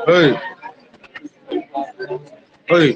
ओए ओए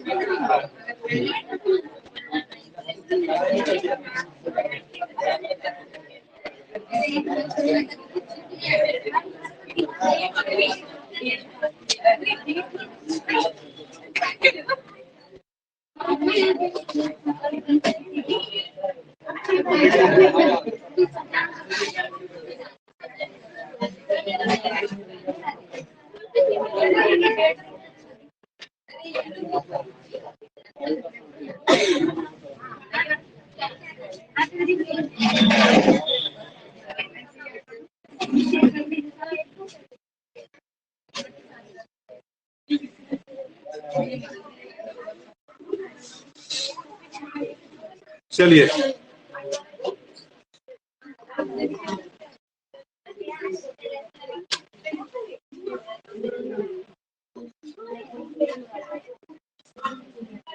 चलिए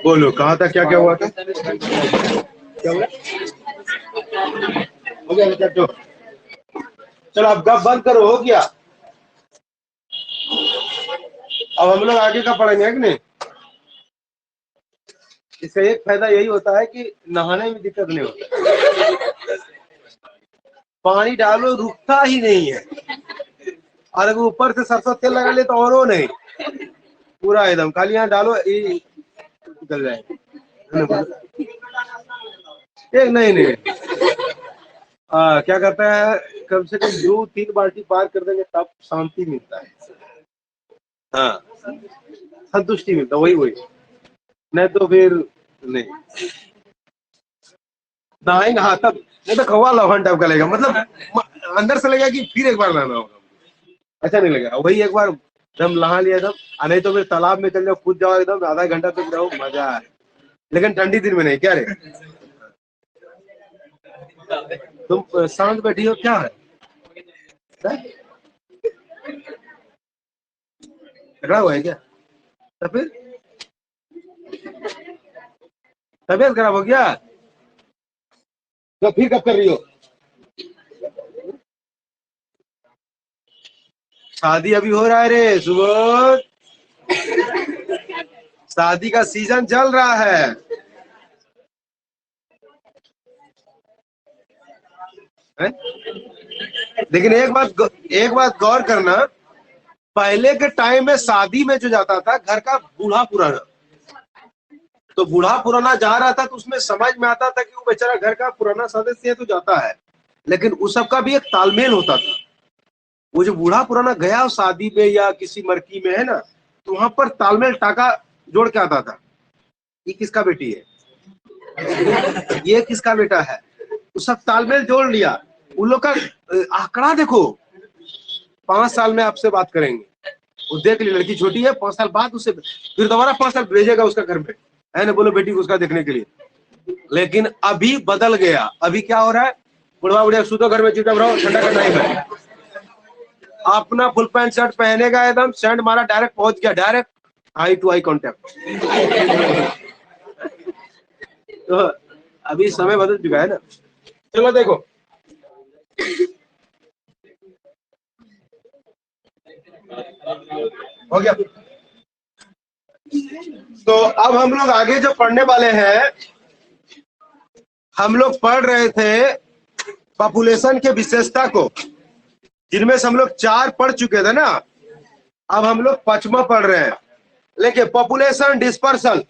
बोलो, कहाँ था, क्या क्या हुआ था, क्या हुआ? हो गया बेटा, तो चलो अब गप बंद करो, हो गया। अब हम लोग आगे का पढ़ेंगे है कि नहीं। इसका एक फायदा यही होता है कि नहाने में दिक्कत नहीं होता, पानी डालो रुकता ही नहीं है, और अगर ऊपर से सरसों तेल लगा ले तो और वो नहीं, पूरा एकदम खाली यहाँ डालो निकल जाएगा। एक नहीं नहीं क्या कहता है, कम से कम 2-3 बाल्टी पार कर देंगे तब शांति मिलता है। हाँ, संतुष्टि मिलता, वही वही, नहीं तो फिर नहीं नहाएंगे। हाँ तब, नहीं तो कौवा लौहन टाइप का लगेगा, मतलब अंदर से लगेगा कि फिर एक बार नहाना होगा, ऐसा नहीं लगेगा। वही एक बार दम नहा लिया एकदम, नहीं तो फिर तालाब में चल जाओ, कूद जाओ एकदम, आधा घंटा तक रहो, मजा है। लेकिन ठंडी दिन में नहीं, क्या रे तुम शांत बैठी हो, क्या है झगड़ा हुआ है क्या, तो फिर तबीयत खराब हो गया, तो फिर कब कर रही हो, शादी अभी हो रहा है रे सुबह, शादी का सीजन चल रहा है। है? लेकिन एक बात गौर करना, पहले के टाइम में शादी में जो जाता था घर का बूढ़ा पुराना, तो बूढ़ा पुराना जा रहा था तो उसमें समझ में आता था कि वो बेचारा घर का पुराना सदस्य है तो जाता है, लेकिन उस सब का भी एक तालमेल होता था। वो जो बूढ़ा पुराना गया शादी में या किसी मरकी में है ना, तो वहां पर तालमेल टाका जोड़ के आता था, ये किसका बेटी है, ये किसका बेटा है, उस सब तालमेल जोड़ लिया। उन लोग का आंकड़ा देखो, 5 साल में आपसे बात करेंगे, वो देख ली लड़की छोटी है, 5 साल बाद उसे फिर दोबारा 5 साल भेजेगा उसका घर में, है ना, बोलो बेटी को उसका देखने के लिए। लेकिन अभी बदल गया, अभी क्या हो रहा है, बुढ़वा बुढ़िया सुतो घर में चुपचाप रहो, ठंडा का टाइम है, अपना फुल पैंट शर्ट पहनेगा एकदम, सेंट मारा, डायरेक्ट पहुंच गया, direct eye to eye contact. तो अभी समय बदल चुका है ना। चलो देखो, हो गया। तो अब हम लोग आगे जो पढ़ने वाले हैं, हम लोग पढ़ रहे थे पॉपुलेशन के विशेषता को, जिनमें से हम लोग 4 पढ़ चुके थे ना, अब हम लोग 5वां पढ़ रहे हैं। लेकिन पॉपुलेशन डिस्पर्सल,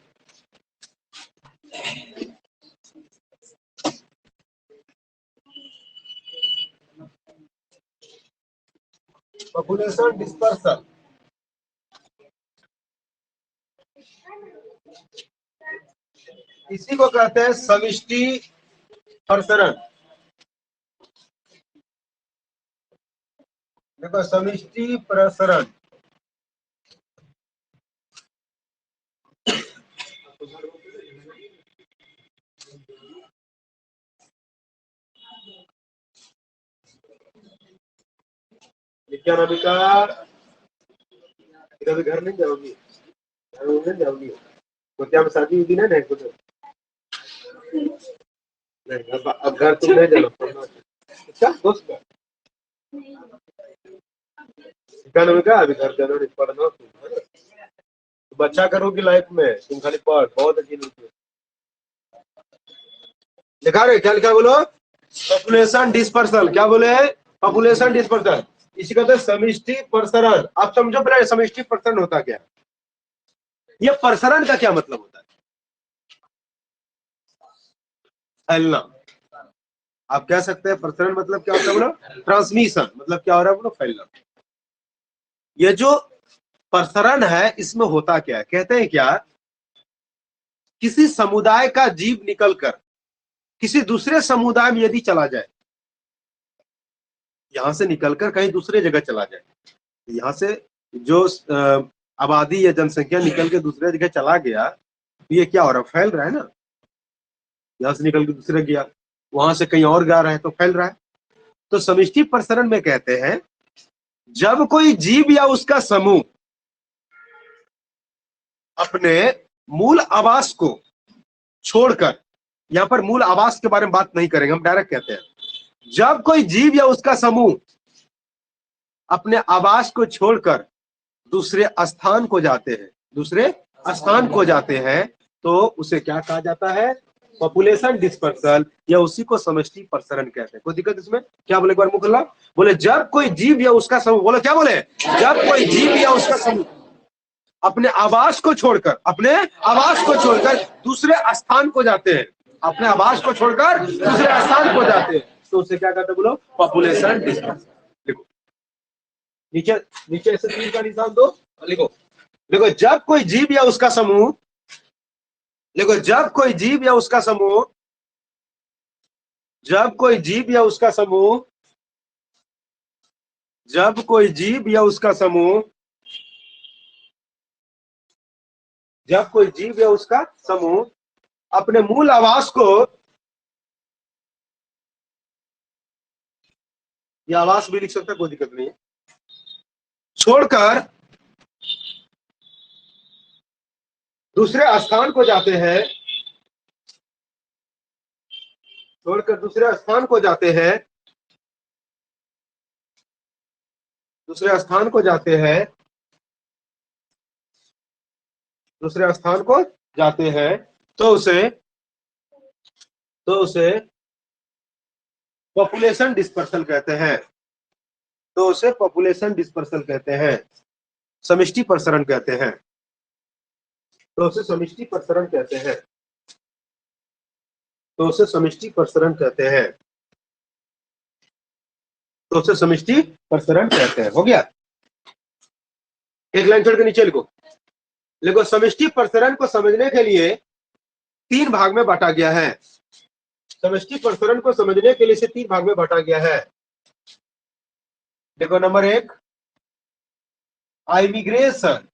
पॉपुलेशन डिस्पर्सल इसी को कहते हैं समष्टि प्रसरण। देखो समष्टि प्रसरण, क्या नमिका, इधर घर नहीं जाओगी, घर नहीं जाओगी, तो क्या शादी होगी ना? नहीं कुछ नहीं, अब घर तुम नहीं जाना। अच्छा दोस्त का क्या नमिका, अभी घर जाना नहीं, पढ़ना तुम, तुम अच्छा करोगी लाइफ में, तुम खाली पढ़, बहुत अच्छी लड़की। लिखा रहे क्या लिखा बोलो? पॉपुलेशन डिस्पर्सल, क्या बोले? पॉपुलेशन डिस्पर्सल, इसी कहते हैं समष्टि प्रसरण। आप समझो पहले समष्टि प्रसरण होता क्या? ये प्रसरण का क्या मतलब होता है? फैलना। आप कह सकते हैं प्रसरण मतलब क्या होता है बोलो? ट्रांसमिशन मतलब क्या हो रहा है बोलो? फैलना। ये जो प्रसरण है इसमें होता क्या है? कहते हैं क्या, किसी समुदाय का जीव निकलकर किसी दूसरे समुदाय में यदि चला जाए, यहां से निकलकर कहीं दूसरे जगह चला जाए, यहाँ से जो आबादी या जनसंख्या निकल के दूसरे जगह चला गया, तो ये क्या हो रहा है? फैल रहा है ना। यहाँ से निकल के दूसरे गया, वहां से कहीं और गा रहा है तो फैल रहा है। तो समष्टि प्रसरण में कहते हैं जब कोई जीव या उसका समूह अपने मूल आवास को छोड़कर, यहां पर मूल आवास के बारे में बात नहीं करेंगे, हम डायरेक्ट कहते हैं जब कोई जीव या उसका समूह अपने आवास को छोड़कर दूसरे स्थान को जाते हैं, दूसरे स्थान को जाते हैं, तो उसे क्या कहा जाता है? पॉपुलेशन डिस्पर्सल, या उसी को समष्टि प्रसरण कहते हैं। कोई दिक्कत इसमें? क्या बोले एक बार मुखल्ला? बोले जब कोई जीव या उसका समूह, बोले क्या बोले? जब कोई जीव या उसका समूह अपने आवास को छोड़कर, अपने आवास को छोड़कर दूसरे स्थान को जाते हैं, अपने आवास को छोड़कर दूसरे स्थान को जाते हैं, तो उसे क्या कहते हैं बोलो? Population dispersal. देखो नीचे, नीचे ऐसे तीर का निशान दो, लिखो। देखो जब कोई जीव या उसका समूह, देखो जब कोई जीव या उसका समूह, जब कोई जीव या उसका समूह, जब कोई जीव या उसका समूह, जब कोई जीव या उसका समूह अपने मूल आवास को, या आवास भी लिख सकता है, कोई दिक्कत नहीं है, छोड़कर दूसरे स्थान को जाते हैं, छोड़कर दूसरे स्थान को जाते हैं, दूसरे स्थान को जाते हैं, दूसरे स्थान को जाते हैं, तो उसे, तो उसे पॉपुलेशन डिस्पर्सल कहते हैं, तो उसे पॉपुलेशन डिस्पर्सल कहते हैं, समष्टि प्रसरण कहते हैं, तो उसे समष्टि प्रसरण कहते हैं, तो उसे समष्टि प्रसरण कहते हैं, तो उसे समष्टि प्रसरण कहते हैं। हो गया? एक लाइन छोड़ के नीचे लिखो, लिखो समष्टि प्रसरण को समझने के लिए 3 भाग में बांटा गया है। समष्टि प्रसरण को समझने के लिए इसे 3 भाग में बांटा गया है। देखो नंबर 1, आइमिग्रेशन,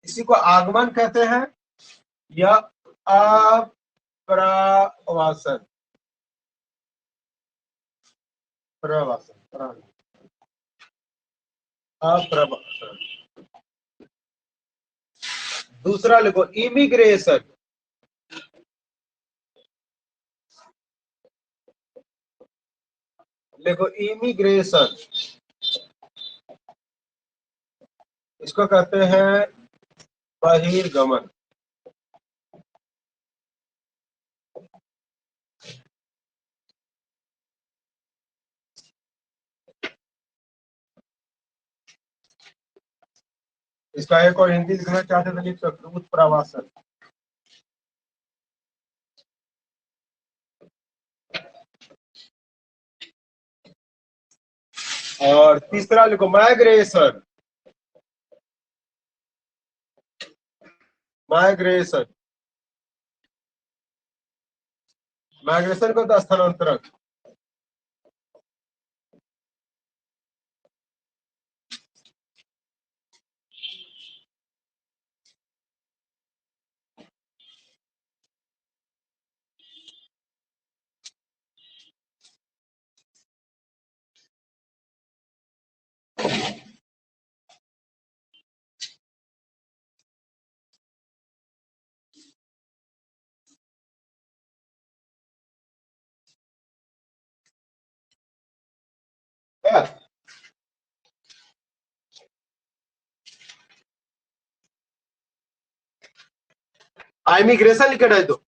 इसी को आगमन कहते हैं, या अप्रवासन, प्रवासन, अप्रवासन। दूसरा लिखो इमिग्रेशन, देखो इमिग्रेशन, इसको कहते हैं बहिर्गमन। इसका एक और हिंदी लिखना चाहते तो लिख सकते हो, उत्प्रवासन। और तीसरा लिखो माइग्रेशन, माइग्रेशन, माइग्रेशन को तो स्थानांतरण। इमिग्रेशन लिख के डाल दो,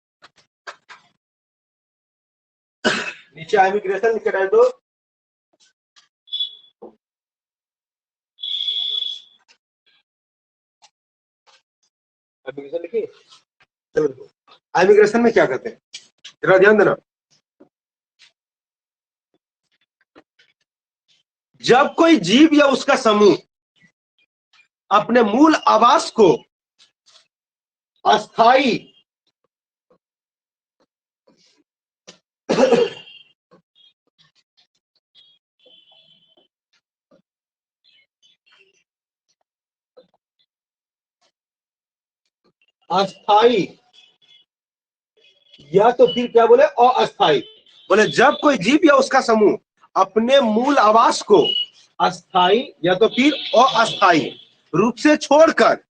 नीचे इमिग्रेशन लिख के डाल दो। इमिग्रेशन लिखिए, चलो इमिग्रेशन में क्या कहते हैं जरा ध्यान देना। जब कोई जीव या उसका समूह अपने मूल आवास को अस्थाई अस्थाई या तो फिर क्या बोले अस्थाई, बोले जब कोई जीव या उसका समूह अपने मूल आवास को अस्थाई या तो फिर अस्थाई रूप से छोड़कर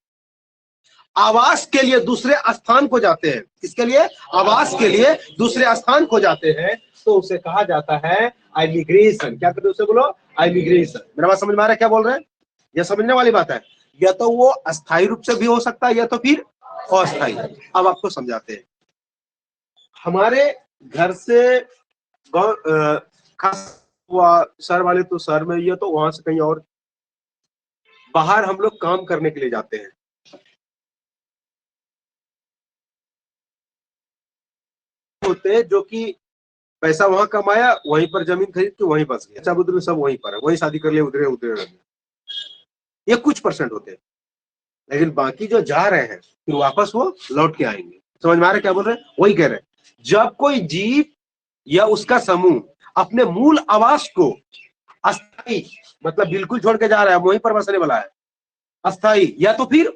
आवास के लिए दूसरे स्थान को जाते हैं, किसके लिए? आवास के लिए दूसरे स्थान को जाते हैं, तो उसे कहा जाता है इमिग्रेशन। क्या कहते हैं उसे? बोलो इमिग्रेशन। मेरा बात समझ में आ रहा है क्या बोल रहे हैं? यह समझने वाली बात है। या तो वो अस्थाई रूप से भी हो सकता है या तो फिर अस्थाई। अब आपको समझाते हैं। हमारे घर से खास हुआ शहर वाले तो शहर में, ये तो वहां से कहीं और बाहर हम लोग काम करने के लिए जाते हैं। होते हैं जो कि पैसा वहां कमाया, वहीं पर जमीन खरीद के वहीं बस गया, अच्छा बुद्ध में सब वहीं पर है, वहीं शादी कर लिया, उधरे उधरे रह गया। ये कुछ परसेंट होते हैं, लेकिन बाकी जो जा रहे हैं फिर वापस वो लौट के आएंगे। समझ में आ रहा है क्या बोल रहे हैं? वही कह रहे हैं, जब कोई जीव या उसका समूह अपने मूल आवास को अस्थाई, मतलब बिल्कुल छोड़ के जा रहा है, वहीं पर बसने वाला है, अस्थाई या तो फिर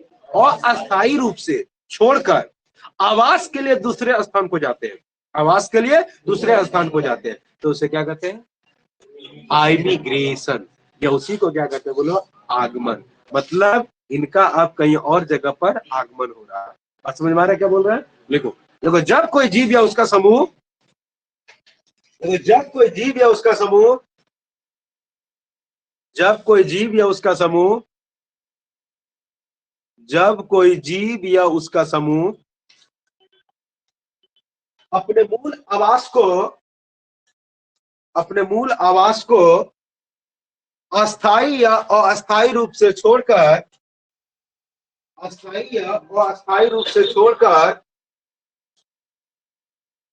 अस्थाई रूप से छोड़कर आवास के लिए दूसरे स्थान को जाते हैं, आवास के लिए दूसरे स्थान को जाते हैं, तो उसे क्या कहते हैं? इमिग्रेशन। या उसी को क्या कहते हैं? बोलो आगमन। मतलब इनका अब कहीं और जगह पर आगमन हो रहा है। बात समझ में आ रहा है क्या बोल रहे हैं? देखो देखो, जब कोई जीव या उसका समूह, जब कोई जीव या उसका समूह, जब कोई जीव या उसका समूह, जब कोई जीव या उसका समूह अपने मूल आवास को, अपने मूल आवास को अस्थाई या अस्थाई रूप से छोड़कर, अस्थाई या अस्थाई रूप से छोड़कर,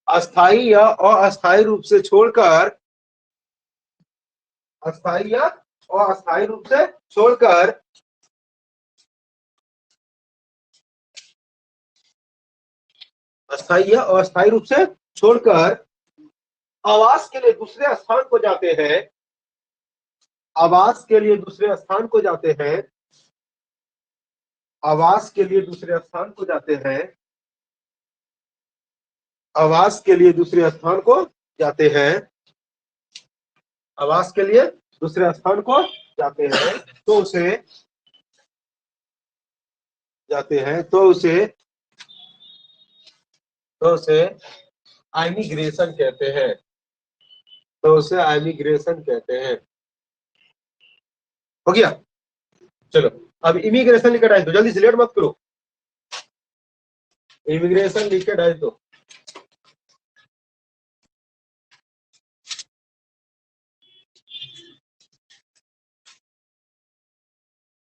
अस्थाई या अस्थाई रूप से छोड़कर, अस्थाई या अस्थाई रूप से छोड़कर अस्थाई या अस्थाई रूप से छोड़कर आवास के लिए दूसरे स्थान को जाते हैं, आवास के लिए दूसरे स्थान को जाते हैं, आवास के लिए दूसरे स्थान को जाते हैं, आवास के लिए दूसरे स्थान को जाते हैं, आवास के लिए दूसरे स्थान को जाते हैं, तो उसे जाते हैं, तो उसे इमिग्रेशन कहते हैं, तो उसे इमिग्रेशन कहते हैं। हो गया? चलो अब इमिग्रेशन लिख के डाल दो, जल्दी से, लेट मत करो, इमिग्रेशन लिख के डाल दो।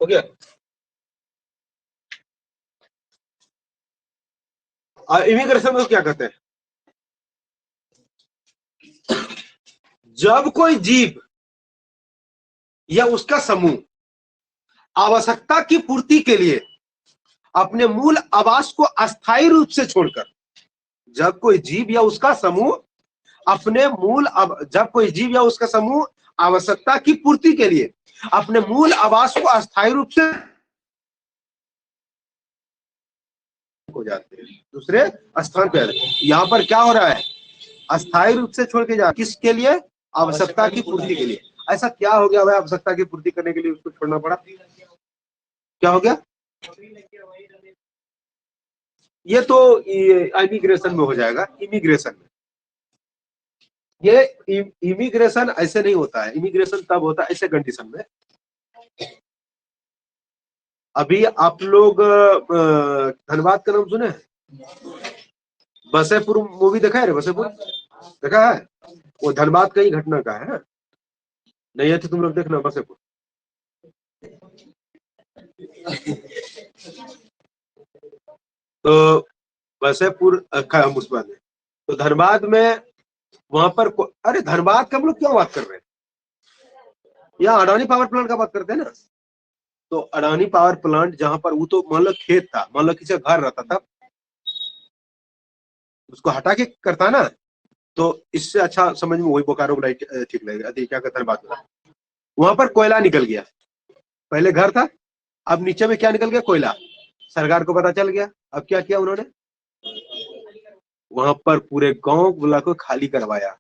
हो गया? इमिग्रेशन को क्या कहते हैं? जब कोई जीव या उसका समूह आवश्यकता की पूर्ति के लिए अपने मूल आवास को अस्थायी रूप से छोड़कर, जब कोई जीव या उसका समूह अपने मूल, जब कोई जीव या उसका समूह आवश्यकता की पूर्ति के लिए अपने मूल आवास को अस्थायी रूप से हो जाते हैं, दूसरे स्थान पे। यहाँ पर क्या हो रहा है? अस्थायी रूप से छोड़ के जा, किसके लिए? आवश्यकता की पूर्ति के लिए। ऐसा क्या हो गया भाई, आवश्यकता की पूर्ति करने के लिए उसको छोड़ना पड़ा? क्या हो गया? ये तो इमिग्रेशन में हो जाएगा, इमिग्रेशन में। ये इमिग्रेशन ऐसे नहीं होता है, इमिग्रेशन तब होता है ऐसे कंडीशन में। अभी आप लोग धनबाद का नाम सुने हैं? बसेपुर मूवी देखा है रे? बसेपुर देखा है? वो धनबाद का ही घटना का है। नहीं है तो तुम लोग देखना बसेपुर। तो बसेपुर हम उस बात में, तो धनबाद में वहां पर अरे धनबाद का हम लोग क्यों बात कर रहे हैं? यहाँ अडानी पावर प्लांट का बात करते हैं ना। तो अडानी पावर प्लांट जहां पर वो तो मान लो खेत था, मान लो किसी का घर रहता था, उसको हटा के करता ना, तो इससे अच्छा समझ में वही बोकारो ठीक लगेगा। क्या कहते हैं बात में, वहां पर कोयला निकल गया। पहले घर था, अब नीचे में क्या निकल गया? कोयला। सरकार को पता चल गया। अब क्या किया उन्होंने? वहां पर पूरे गांव वाला को खाली करवाया,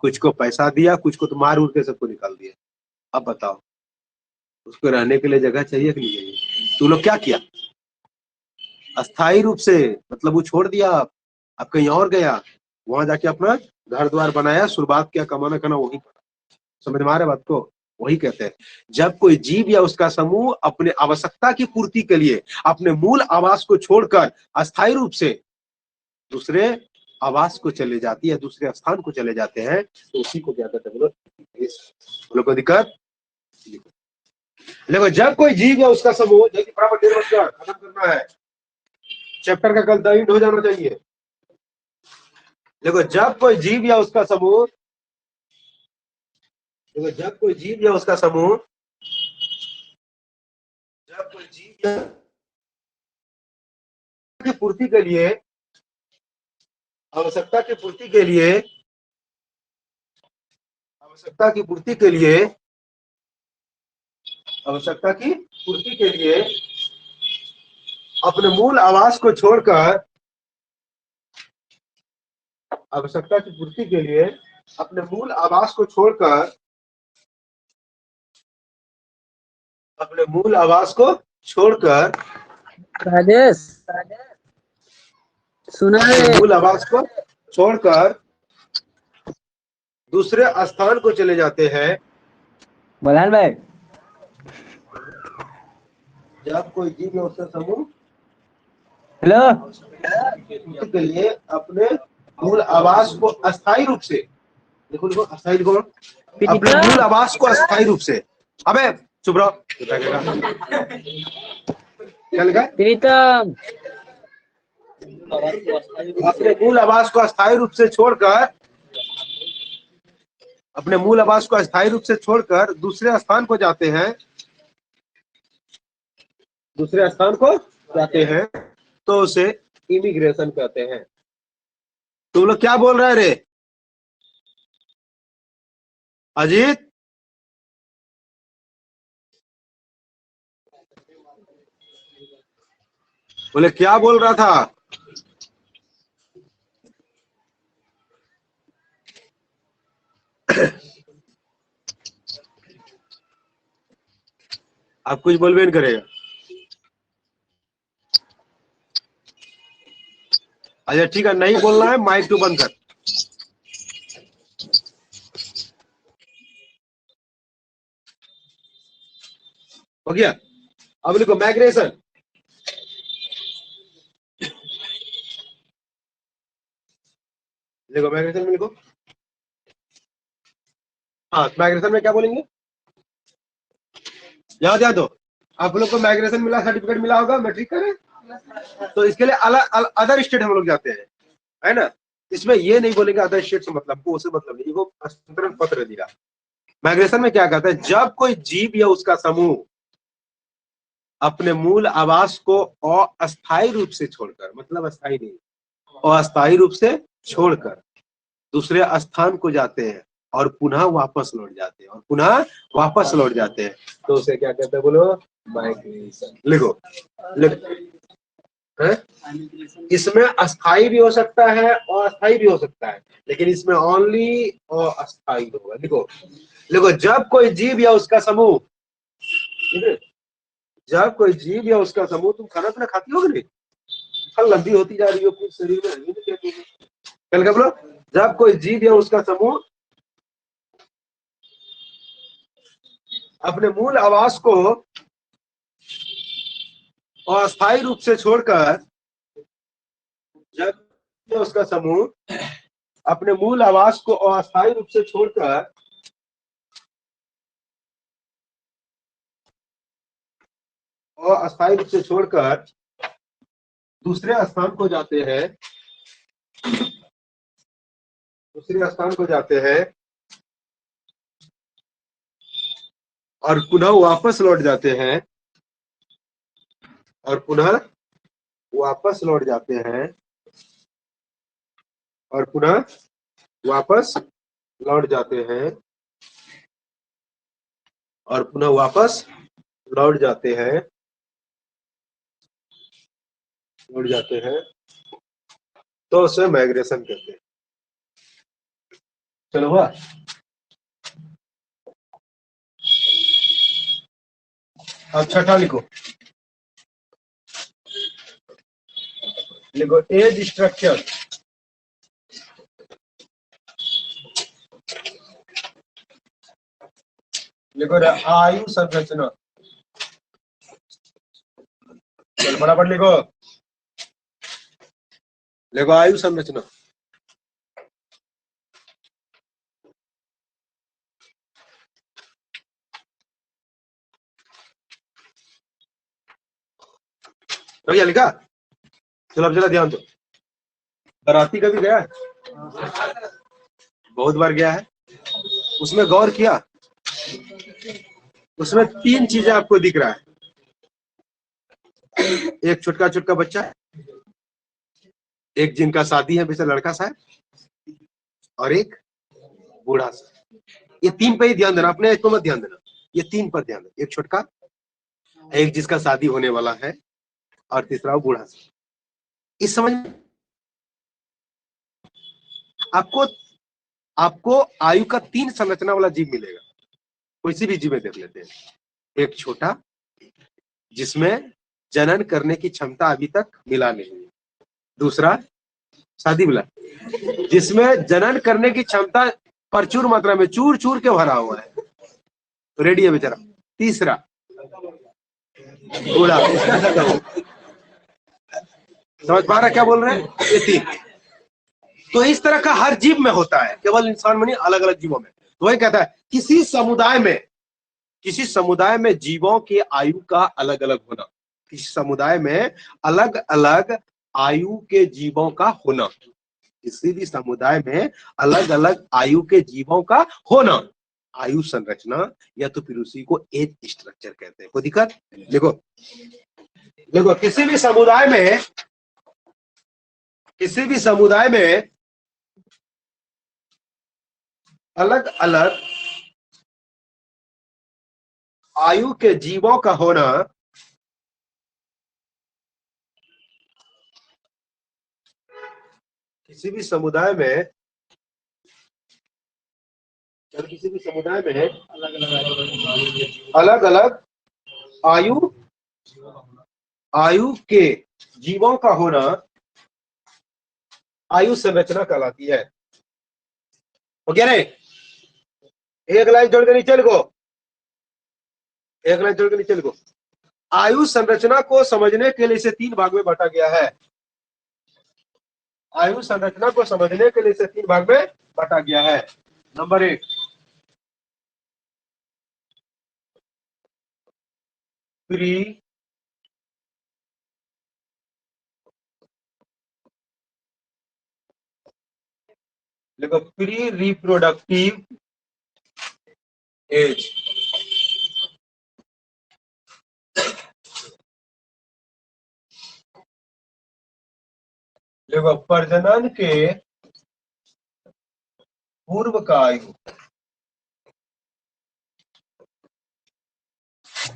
कुछ को पैसा दिया, कुछ को तो मार उड़ के सबको निकाल दिया। अब बताओ, उसको रहने के लिए जगह चाहिए कि नहीं चाहिए? तू लोग क्या किया? अस्थाई रूप से, मतलब वो छोड़ दिया, अब कहीं और गया, वहां जाके अपना घर द्वार बनाया, शुरुआत किया, कमाना करना वही। समझ में आ रहा है बात को? वही कहते हैं, जब कोई जीव या उसका समूह अपने आवश्यकता की पूर्ति के लिए अपने मूल आवास को छोड़कर अस्थायी रूप से दूसरे आवास को चले जाती है, दूसरे स्थान को चले जाते हैं, तो उसी को क्या कहते हैं बोलो को दिक्कत। देखो, जब कोई जीव या उसका समूह, जो कि बराबर खत्म करना है, चैप्टर का कल द एंड हो जाना चाहिए। देखो, जब कोई जीव या उसका समूह, देखो जब कोई जीव या उसका समूह, जब कोई जीव या की पूर्ति के लिए, आवश्यकता की पूर्ति के लिए, आवश्यकता की पूर्ति के लिए, आवश्यकता की पूर्ति के लिए अपने मूल आवास को छोड़कर, आवश्यकता की पूर्ति के लिए अपने मूल आवास को छोड़कर, अपने मूल आवास को छोड़कर, राजेश सुना है? मूल आवास को छोड़कर दूसरे स्थान को चले जाते हैं। बलहान भाई, जब कोई जीव या उसका समूह हेलो, के लिए अपने मूल आवास को अस्थायी रूप से, देखो देखो अस्थायी लिखो, अपने मूल आवास को अस्थायी रूप से, अबे चुप रहो, क्या लिखा? प्रीतम अपने मूल आवास को अस्थायी रूप से छोड़कर, अपने मूल आवास को अस्थायी रूप से छोड़कर दूसरे स्थान को जाते हैं, दूसरे स्थान को जाते हैं, तो उसे इमिग्रेशन कहते हैं। तुम लोग क्या बोल रहे रे अजीत? बोले क्या बोल रहा था? आप कुछ बोलबे नहीं करेगा। अच्छा ठीक है, नहीं बोलना है, माइक तो बंद कर। हो गया? अब लिखो माइग्रेशन। लिखो माइग्रेशन में, लिखो। हाँ, माइग्रेशन में क्या बोलेंगे? याद हो, आप लोग को माइग्रेशन मिला, सर्टिफिकेट मिला होगा मैट्रिक का, तो इसके लिए अलग अदर स्टेट हम लोग जाते हैं, है ना। इसमें ये नहीं बोलेंगे अदर स्टेट से मतलब, को उससे मतलब नहीं, वो हस्तांतरण पत्र दिया। माइग्रेशन में क्या कहता है? जब कोई जीव या उसका समूह अपने मूल आवास को अस्थायी रूप से छोड़कर, मतलब अस्थायी नहीं, अस्थायी रूप से छोड़कर दूसरे स्थान को जाते हैं और पुनः वापस लौट जाते हैं, और पुनः वापस लौट जाते हैं, तो उसे क्या कहते हैं बोलो? माइग्रेशन। लिखो, है? इसमें अस्थाई भी हो सकता है और अस्थाई भी हो सकता है, लेकिन इसमें ओनली अस्थाई होगा। लिखो, लिखो, जब कोई जीव या उसका समूह, जब कोई जीव या उसका समूह, तुम खाना पीना खाती हो नहीं? लंबी होती जा रही हो कुछ शरीर में, कल का बोलो, जब कोई जीव या उसका समूह अपने मूल आवास को अस्थायी रूप से छोड़कर उसका समूह अपने मूल आवास को अस्थायी रूप से छोड़कर दूसरे स्थान को जाते हैं, और पुनः वापस लौट जाते हैं, और पुनः वापस लौट जाते हैं, और पुनः वापस लौट जाते हैं, और पुनः वापस लौट जाते हैं, तो उसे माइग्रेशन कहते हैं। चलो हुआ। अब छठा लिखो, एज स्ट्रक्चर। लिखो आयु संरचना। चल फटाफट लिखो आयु संरचना। भैया लिखा? चलो अब जरा ध्यान दो। बाराती कभी गया है? बहुत बार गया है। उसमें गौर किया? उसमें तीन चीजें आपको दिख रहा है। एक छोटका छोटका बच्चा, एक जिनका शादी है वैसे लड़का सा है, और एक बूढ़ा सा। ये तीन पे ही ध्यान देना, अपने एक को मत ध्यान देना, ये तीन पर ध्यान देना। एक छोटका, एक जिसका शादी होने वाला है, और तीसरा बूढ़ा सा। इस समझ में आपको आयु का तीन संरचना वाला जीव मिलेगा। किसी भी जीव में देख लेते हैं। एक छोटा, जिसमें जनन करने की क्षमता अभी तक मिला नहीं। दूसरा शादी वाला, जिसमें जनन करने की क्षमता प्रचुर मात्रा में चूर चूर के भरा हुआ है, रेडी है बेचारा। तीसरा बूढ़ा, समझ पा रहा क्या बोल रहे हैं? ये तीन। तो इस तरह का हर जीव में होता है, केवल इंसान में नहीं, अलग अलग जीवों में। तो वही कहता है किसी समुदाय में जीवों के आयु का अलग अलग होना, किसी समुदाय में अलग अलग आयु के जीवों का होना, किसी भी समुदाय में अलग अलग आयु के जीवों का होना आयु संरचना, या तो फिर उसी को एज स्ट्रक्चर कहते हैं। कोई दिक्कत? देखो किसी भी समुदाय में अलग अलग आयु के जीवों का होना किसी भी समुदाय में अलग अलग आयु के जीवों का होना आयु संरचना कहलाती है। ओके नहीं? एक लाइन जोड़ के नीचे लिखो। आयु संरचना को समझने के लिए इसे तीन भाग में बांटा गया है। आयु संरचना को समझने के लिए इसे तीन भाग में बांटा गया है। Number 1, pre reproductive age. देखो प्रजनन के पूर्व का आयु।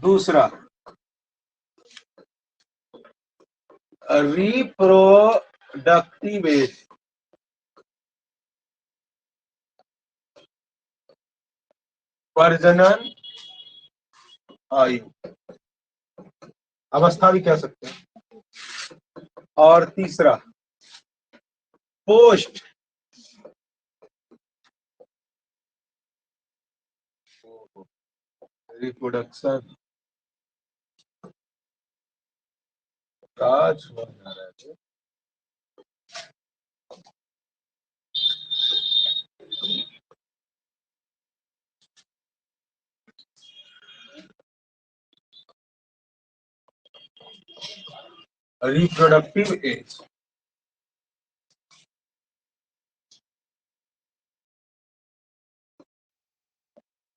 दूसरा रिप्रोडक्टिव एज, प्रजनन आयु, अवस्था भी कह सकते हैं। और तीसरा पोस्ट रिप्रोडक्शन काज हो जा रहा है। Reproductive age.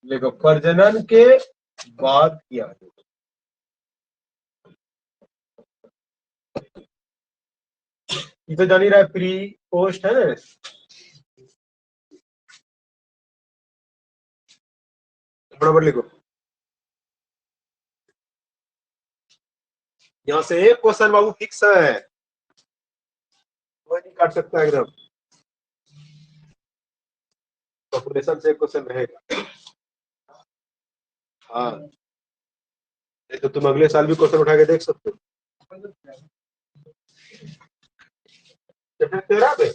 देखो प्रजनन के बाद की आयु, ये तो जान ही रहा है, प्री पोस्ट है ना। बराबर लिखो, यहां से एक क्वेश्चन बाबू फिक्स है, कोई नहीं काट सकता एकदम। पॉपुलेशन से एक क्वेश्चन रहेगा। हाँ, नहीं तो तुम अगले साल भी क्वेश्चन उठा के देख सकते हो। चैप्टर 13 पे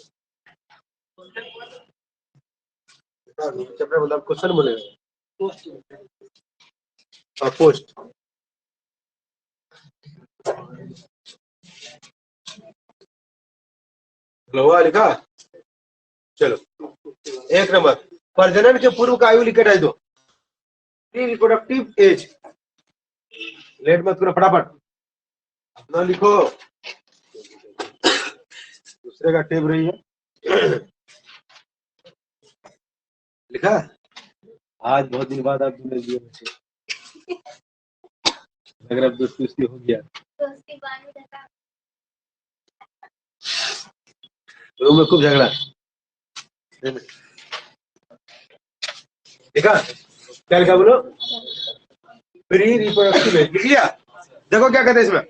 चैप्टर मतलब क्वेश्चन बोलेगा। पोस्ट लोहा लिखा। चलो, एक नंबर, प्रजनन के पूर्व का आयु लिखे रह दो, रिप्रोडक्टिव एज। लेट मत करो, फटाफट ना लिखो, दूसरे का टेप रही है। लिखा, आज बहुत दिन बाद आप तुमने दिए मुझे, अगर अब दोस्ती हो गया। रूम में खूब झगड़ा, देखा क्या लिखा बोलो, प्री रिप्रोडक्टिव एज लिख लिया। देखो क्या कहते हैं इसमें,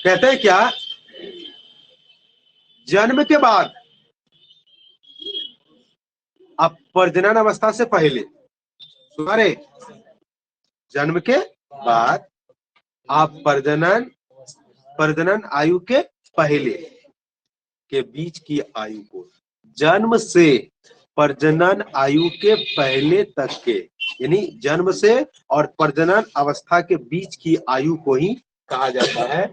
कहते हैं क्या, जन्म के बाद, अब प्रजनन अवस्था से पहले, तुम्हारे जन्म के बाद आप प्रजनन आयु के पहले के बीच की आयु को, जन्म से प्रजनन आयु के पहले तक के, यानी जन्म से और प्रजनन अवस्था के बीच की आयु को ही कहा जाता है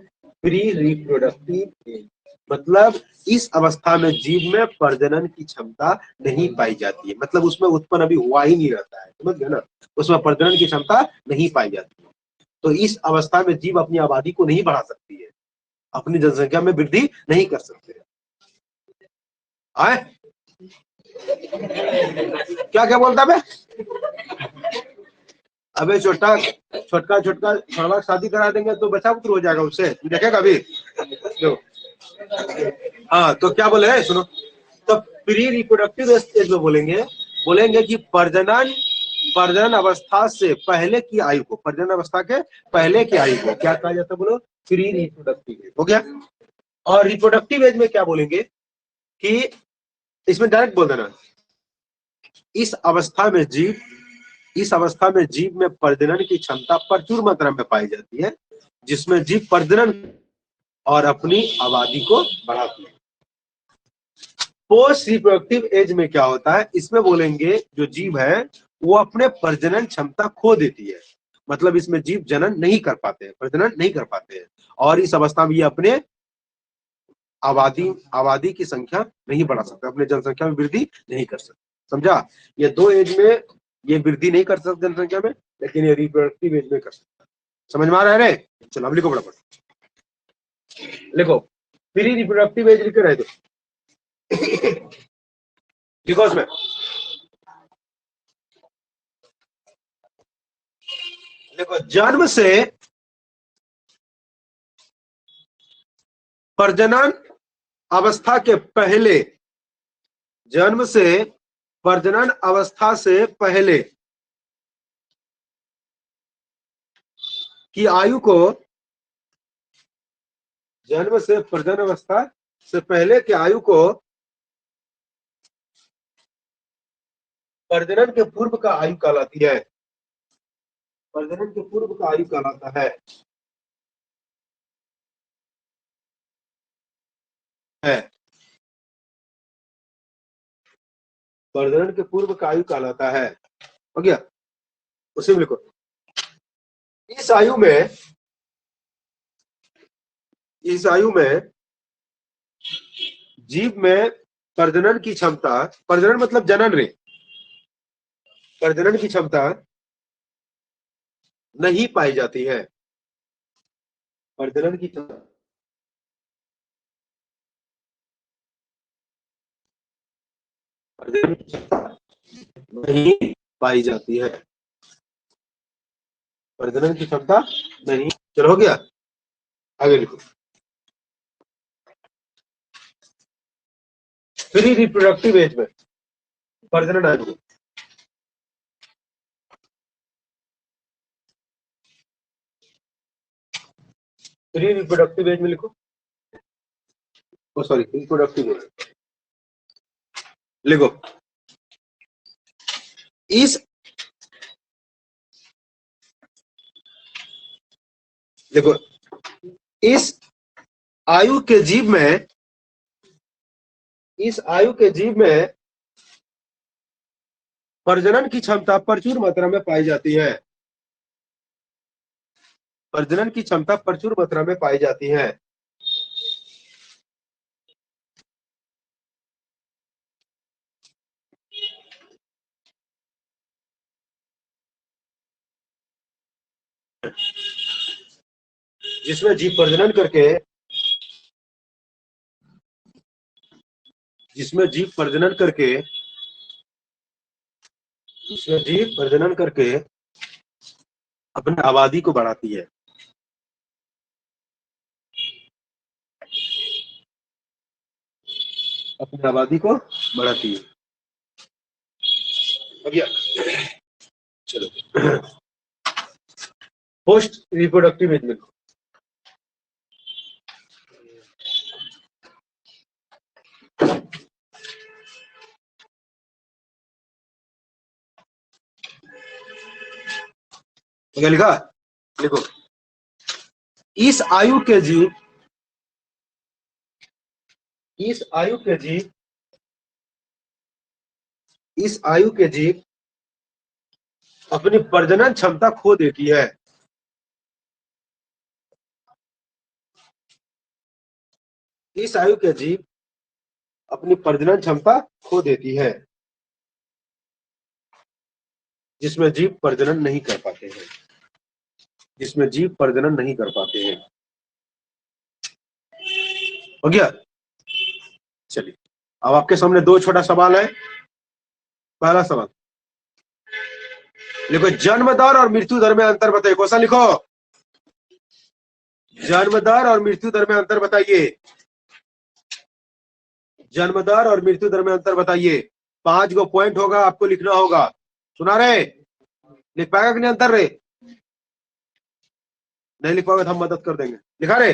प्री रिप्रोडक्टिव एज। मतलब इस अवस्था में जीव में प्रजनन की क्षमता नहीं पाई जाती है, मतलब उसमें उत्पन्न अभी हुआ ही नहीं रहता है, समझ गए ना, उसमें प्रजनन की क्षमता नहीं पाई जाती है। तो इस अवस्था में जीव अपनी आबादी को नहीं बढ़ा सकती है, अपनी जनसंख्या में वृद्धि नहीं कर सकते है। आए क्या क्या बोलता मैं, अबे छोटा छोटका छोटका छोड़वा शादी करा देंगे तो बच्चा पुत्र हो जाएगा उससे, देखेगा अभी। हाँ तो क्या बोले है सुनो, तो प्री रिप्रोडक्टिव एज में बोलेंगे, बोलेंगे कि प्रजनन अवस्था से पहले की आयु को, प्रजनन अवस्था के पहले की आयु को क्या कहा जाता है बोलो, प्री रिप्रोडक्टिव एज हो गया। और रिप्रोडक्टिव एज में क्या बोलेंगे कि, इसमें डायरेक्ट बोल देना, इस अवस्था में जीव में प्रजनन की क्षमता प्रचुर मात्रा में पाई जाती है, जिसमें जीव प्रजनन और अपनी आबादी को बढ़ाती है। पोस्ट रिप्रोडक्टिव एज में क्या होता है, इसमें बोलेंगे जो जीव है वो अपने प्रजनन क्षमता खो देती है, मतलब इसमें जीव जनन नहीं कर पाते हैं, प्रजनन नहीं कर पाते हैं, और इस अवस्था में ये अपने आबादी की संख्या नहीं बढ़ा सकते, अपने जनसंख्या में वृद्धि नहीं कर सकते। समझा, ये दो एज में ये वृद्धि नहीं कर सकते जनसंख्या में, लेकिन ये रिप्रोडक्टिव एज में कर सकता है। समझ में आ रहा है रे, चलो अब लिखो बड़ा लिखो, प्री रिप्रोडक्टिव एज लिखे रहे थे, लिखो उसमें, देखो जन्म से प्रजनन अवस्था के पहले, जन्म से प्रजनन अवस्था से पहले की आयु को, जन्म से प्रजनन अवस्था से पहले की आयु को प्रजनन के पूर्व का आयु कहलाती है, प्रजनन के पूर्व का आयु कहलाता है। प्रजनन के पूर्व का आयु कहलाता है, हो गया। उसी में लिखो, इस आयु में जीव में प्रजनन की क्षमता, प्रजनन मतलब जनन रे, प्रजनन की क्षमता नहीं पाई जाती है। प्रजनन की क्षमता प्रजनन की क्षमता नहीं पाई जाती है। प्रजनन की क्षमता नहीं। चलो हो गया, आगे लिखो। प्री रिप्रोडक्टिव एज में प्रजनन आयु, प्री रिप्रोडक्टिव एज में लिखो। ओ सॉरी, रिप्रोडक्टिव एज लिखो। इस देखो, इस आयु के जीव में, इस आयु के जीव में प्रजनन की क्षमता प्रचुर मात्रा में पाई जाती है। प्रजनन की क्षमता प्रचुर मात्रा में पाई जाती है। जिसमें जीव प्रजनन करके, जिसमें जीव प्रजनन करके, जिसमें जीव प्रजनन करके अपनी आबादी को बढ़ाती है। अपनी आबादी को बढ़ाती है। अब या चलो, पोस्ट रिप्रोडक्टिव एज में क्या लिखा, लिखो। इस आयु के जीव, इस आयु के जीव, इस आयु के जीव अपनी प्रजनन क्षमता खो देती है। इस आयु के जीव अपनी प्रजनन क्षमता खो देती है, जिसमें जीव प्रजनन नहीं कर पाते हैं, जिसमें जीव प्रजनन नहीं कर पाते हैं। हो गया। चलिए, अब आपके सामने दो छोटा सवाल है। पहला सवाल लिखो, जन्म दर और मृत्यु दर में अंतर बताइए। क्वेश्चन लिखो, जन्म दर और मृत्यु दर में अंतर बताइए। जन्म दर और मृत्यु दर में अंतर बताइए। 5 गो पॉइंट होगा, आपको लिखना होगा। सुना रहे? लिख पाएगा कि नहीं अंतर रे? नहीं लिख पाओगे तो हम मदद कर देंगे। लिखा रे?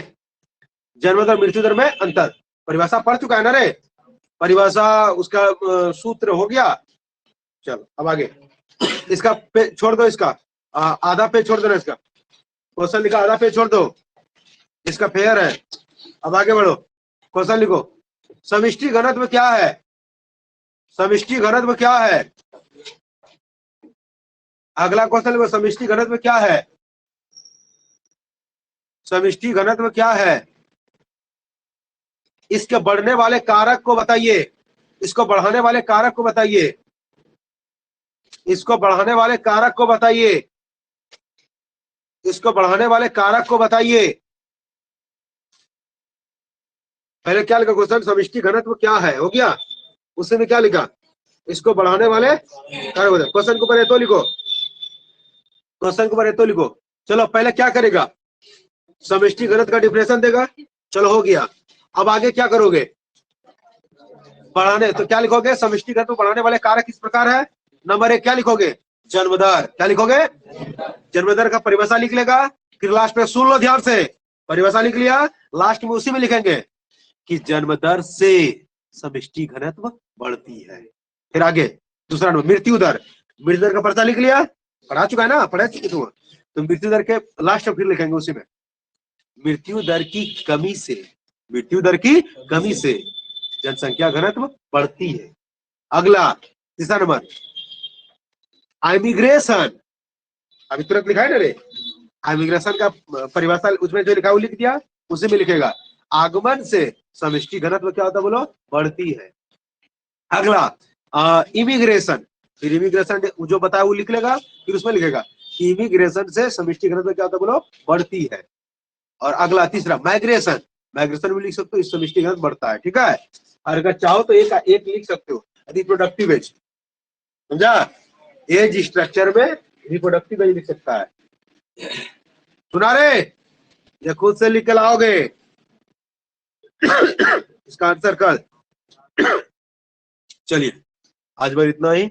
जन्म दर मृत्यु दर में अंतर, परिभाषा पढ़ चुका है ना रे? परिभाषा उसका सूत्र हो गया। चलो अब आगे, इसका पेज छोड़ दो, इसका आधा पेज छोड़ दो। इसका क्वेश्चन लिखा, आधा पेज छोड़ दो, इसका फेयर है। अब आगे बढ़ो, क्वेश्चन लिखो, समष्टि घनत्व क्या है? समष्टि घनत्व क्या है? अगला क्वेश्चन लिखो, समष्टि घनत्व क्या है? समष्टि घनत्व क्या है? इसके बढ़ने वाले कारक को बताइए। इसको बढ़ाने वाले कारक को बताइए। इसको बढ़ाने वाले कारक को बताइए। इसको बढ़ाने वाले कारक को बताइए। पहले क्या लिखा क्वेश्चन? समष्टि घनत्व क्या है, हो गया। उससे में क्या लिखा? इसको बढ़ाने वाले कारक। क्वेश्चन को ऊपर तो लिखो, क्वेश्चन को ऊपर तो लिखो। चलो पहले क्या करेगा? समष्टि घनत्व का डिफिनेशन देगा। चलो हो गया। अब आगे क्या करोगे? बढ़ाने, तो क्या लिखोगे? समष्टि घनत्व बढ़ाने वाले कारक किस प्रकार है? नंबर 1 क्या लिखोगे? जन्म दर। क्या लिखोगे? जन्म दर का परिभाषा लिख लेगा, फिर लास्ट में सुन लो ध्यान से। परिभाषा लिख लिया, लास्ट में उसी में लिखेंगे कि जन्म दर से समष्टि घनत्व बढ़ती है। फिर आगे दूसरा नंबर, मृत्यु दर। मृत्यु दर का परिभाषा लिख लिया, पढ़ा चुका है ना? पढ़ा चुके तुम तो मृत्यु दर के लास्ट में फिर लिखेंगे उसी में। मृत्यु दर की कमी से, मृत्यु दर की कमी से जनसंख्या घनत्व बढ़ती है। अगला तीसरा नंबर, इमिग्रेशन। अभी तुरंत लिखा है ना रे? इमिग्रेशन का परिभाषा उसमें जो लिखा है वो लिख दिया, उसी में लिखेगा। आगमन से समष्टि घनत्व क्या होता है बोलो? बढ़ती है। अगला इमिग्रेशन, फिर इमिग्रेशन जो बताया वो लिख लेगा, फिर उसमें लिखेगा इमिग्रेशन से समष्टि घनत्व क्या होता है बोलो, बढ़ती है। और अगला तीसरा माइग्रेशन, माइग्रेशन भी लिख सकते हो, इस समष्टि घनत्व बढ़ता है, ठीक है। और अगर चाहो तो एक एक लिख सकते हो, रिप्रोडक्टिव एज, समझा, एज स्ट्रक्चर में रिप्रोडक्टिव एज लिख सकता है। सुना रे, ये खुद से लिख के लाओगे इसका आंसर कल। चलिए आज बार इतना ही।